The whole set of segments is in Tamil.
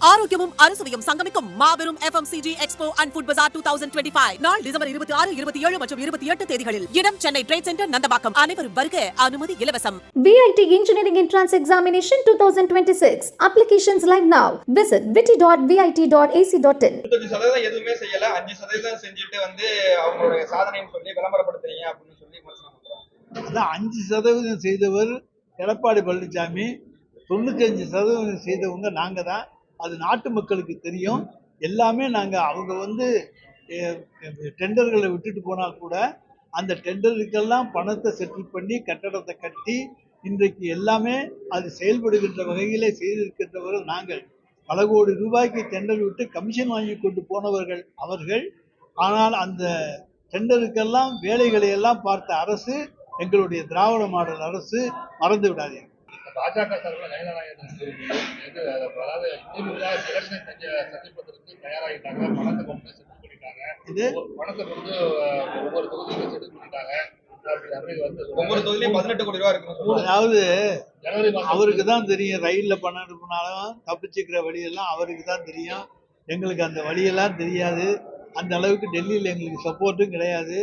ஆரோக்கியமும் அறுசுவையும் சங்கமிக்கும் மாபெரும் FMCG எக்ஸ்போ அண்ட் ஃபுட் பஜார் 2025 நாள் டிசம்பர் 26, 27 மற்றும் 28 தேதிகளில். இடம் சென்னை ட்ரேட் சென்டர் நந்தம்பாக்கம். அனைவரும் வருக. அனுமதி இலவசம். VIT Engineering Entrance Examination 2026. Applications live now. Visit vit.vit.ac.in. 30% எதுவுமே செய்யல, 5% செஞ்சுட்டு அவங்களுடைய சாதனைன்னு சொல்லி விளம்பரப்படுத்துறீங்க அப்படின்னு சொல்லி விமர்சனம் பண்றாங்க. அதான் 5% செய்தவர் எடப்பாடி பழனிசாமி, 95% செய்தவங்க நாங்க தான். அது நாட்டு மக்களுக்கு தெரியும். எல்லாமே நாங்க அவங்க டெண்டர்களை விட்டுட்டு போனா கூட அந்த டெண்டருக்கெல்லாம் பணத்தை செட்டில் பண்ணி கட்டடத்தை கட்டி இன்றைக்கு எல்லாமே அது செயல்படுகின்ற வகையிலே செய்திருக்கின்றவர்கள் நாங்கள். பல கோடி ரூபாய்க்கு டெண்டர் விட்டு கமிஷன் வாங்கி கொண்டு போனவர்கள் அவர்கள். ஆனால் அந்த டெண்டருக்கெல்லாம் வேலைகளை எல்லாம் பார்த்த அரசு எங்களுடைய திராவிட மாடல் அரசு. மறந்து விடாதீங்க. பாஜக சார்பில் அதாவது திமுக எலெக்ஷன் சந்திப்பதற்கு தயாராகிட்டாங்க. பணத்தை கொண்டு செட்டில் பண்ணிட்டாங்க. பணத்தை கொண்டு ஒவ்வொரு தொகுதியிலும் செட்டில் பண்ணிட்டாங்க. ஒவ்வொரு தொகுதியிலும் 18 கோடி ரூபாய் இருக்கு. அதாவது அவருக்கு தான் தெரியும். ரயில்ல பணம் அனுப்புனாலும் தப்பிச்சுக்கிற வழியெல்லாம் அவருக்கு தான் தெரியும். எங்களுக்கு அந்த வழியெல்லாம் தெரியாது. அந்த அளவுக்கு டெல்லியில் எங்களுக்கு சப்போர்ட்டும் கிடையாது.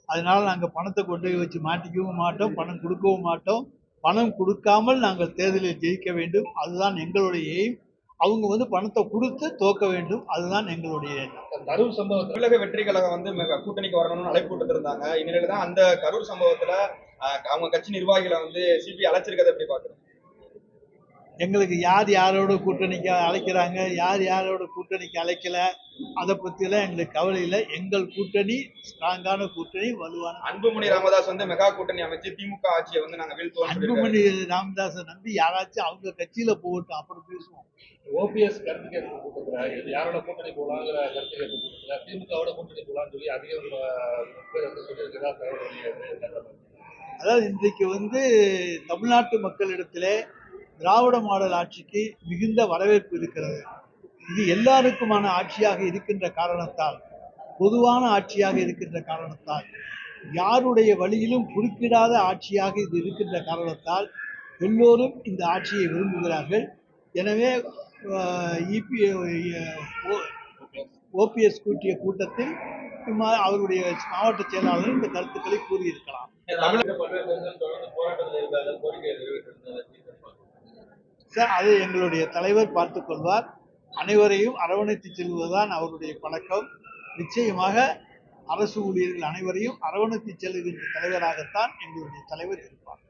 அதனால நாங்கள் பணத்தை கொண்டு போய் வச்சு மாட்டிக்கவும் மாட்டோம், பணம் கொடுக்கவும் மாட்டோம். பணம் கொடுக்காமல் நாங்கள் தேர்தலில் ஜெயிக்க வேண்டும், அதுதான் எங்களுடைய எய்ம். அவங்க பணத்தை கொடுத்து தோக்க வேண்டும், அதுதான் எங்களுடைய எண்ணம். கரூர் சம்பவம் தமிழக வெற்றி கழகம் கூட்டணிக்கு வரணும்னு அழைப்பு கொடுத்திருந்தாங்க. இந்நிலையில தான் அந்த கரூர் சம்பவத்துல அவங்க கட்சி நிர்வாகிகளை சிபி அழைச்சிருக்கதை எப்படி பாக்குறோம்? எங்களுக்கு யார் யாரோட கூட்டணிக்கு அழைக்கிறாங்க, யார் யாரோட கூட்டணிக்கு அழைக்கல, அதை பற்றியெல்லாம் எங்களுக்கு கவலை இல்லை. எங்கள் கூட்டணி ஸ்ட்ராங்கான கூட்டணி, வலுவான. அன்புமணி ராமதாஸ் மெகா கூட்டணி அமைச்சு திமுக ஆட்சியை நாங்க வீழ்த்துவோம். அன்புமணி ராமதாஸை நம்பி யாராச்சும் அவங்க கட்சியில போகட்டும், அப்புறம் பேசுவோம். ஓபிஎஸ் கருத்து கேட்பு கூட்டத்தில் யாரோட கூட்டணி போகலாங்கிற கருத்து கேட்பு கூட்டத்தில் திமுகவோட கூட்டணி போகலான்னு சொல்லி அதிகம் பேர் சொல்லியிருக்கிறதா தகவல். அதாவது இன்றைக்கு தமிழ்நாட்டு மக்களிடத்திலே திராவிட மாடல் ஆட்சிக்கு மிகுந்த வரவேற்பு இருக்கிறது. இது எல்லாருக்குமான ஆட்சியாக இருக்கின்ற காரணத்தால், பொதுவான ஆட்சியாக இருக்கின்ற காரணத்தால், யாருடைய வழியிலும் குறுக்கிடாத ஆட்சியாக இது இருக்கின்ற காரணத்தால் எல்லோரும் இந்த ஆட்சியை விரும்புகிறார்கள். எனவே ஓபிஎஸ் கூட்டிய கூட்டத்தில் அவருடைய மாவட்ட செயலாளர் இந்த கருத்துக்களை கூறியிருக்கலாம். அதை எங்களுடைய தலைவர் பார்த்துக் கொள்வார். அனைவரையும் அரவணைத்து செல்வதுதான் அவருடைய பழக்கம். நிச்சயமாக அரசு ஊழியர்கள் அனைவரையும் அரவணைத்து செல்கின்ற தலைவராகத்தான் எங்களுடைய தலைவர் இருப்பார்.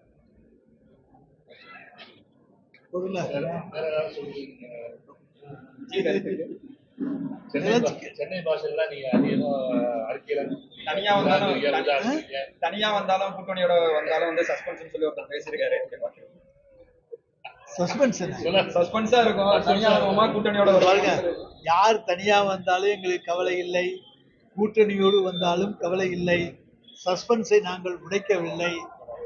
சென்னை பாஷையில நீங்க தனியா வந்தாலும் கூட்டணியோட வந்தாலும் சஸ்பென்ஷன் சொல்லி ஒருத்தர் பேசியிருக்காரு. சஸ்பென்ஸா இருக்கும். கூட்டணியோட பாருங்க, யார் தனியா வந்தாலும் எங்களுக்கு கவலை இல்லை, கூட்டணியோடு வந்தாலும் கவலை இல்லை. சஸ்பென்ஸை நாங்கள் உடைக்கவில்லை.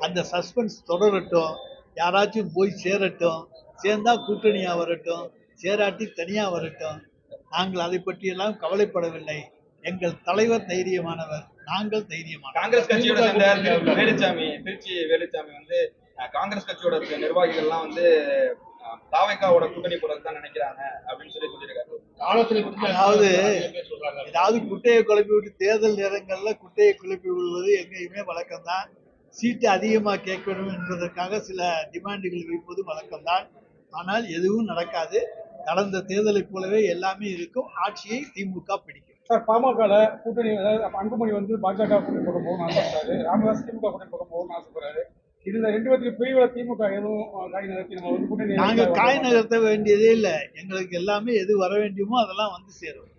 அந்த சஸ்பென்ஸ் தொடரட்டும், யாராச்சும் போய் சேரட்டும், சேர்ந்தா கூட்டணியா வரட்டும், சேராட்டி தனியா வரட்டும். நாங்கள் அதை பற்றியெல்லாம் கவலைப்படவில்லை. எங்கள் தலைவர் தைரியமானவர், நாங்கள் தைரியமானவர். காங்கிரஸ் கட்சியோட வேலுச்சாமி, திருச்சி வேலுச்சாமி காங்கிரஸ் கட்சியோட நிர்வாகிகள்லாம் தாவேக்காவோட கூட்டணி போறதுதான் நினைக்கிறாங்க அப்படின்னு சொல்லியிருக்காரு. ஏதாவது குட்டையை குழப்பி விட்டு தேர்தல் நேரங்கள்ல குட்டையை குழப்பி விடுவது எங்கேயுமே வழக்கம்தான். சீட்டு அதிகமா கேட்கணும் என்பதற்காக சில டிமாண்டுகள் வைப்பது வழக்கம்தான். ஆனால் எதுவும் நடக்காது. கடந்த தேர்தலை போலவே எல்லாமே இருக்கும். ஆட்சியை திமுக பிடிக்கும். சார், பாமக கூட்டணி அன்புமணி பாஜக கூட்டணி போக போகணும்னு ஆசைப்படுறாரு, ராமதாஸ் திமுக கூட்டணி போக போகணும்னு ஆசைப்படுறாரு. இதுல 2 பேருக்கு பிரிவுல திமுக எதுவும் காய் நகர்த்தி நம்ம கூட்டணி நாங்க காய் நகர்த்த வேண்டியதே இல்லை. எங்களுக்கு எல்லாமே எது வர வேண்டியமோ அதெல்லாம் சேரும்.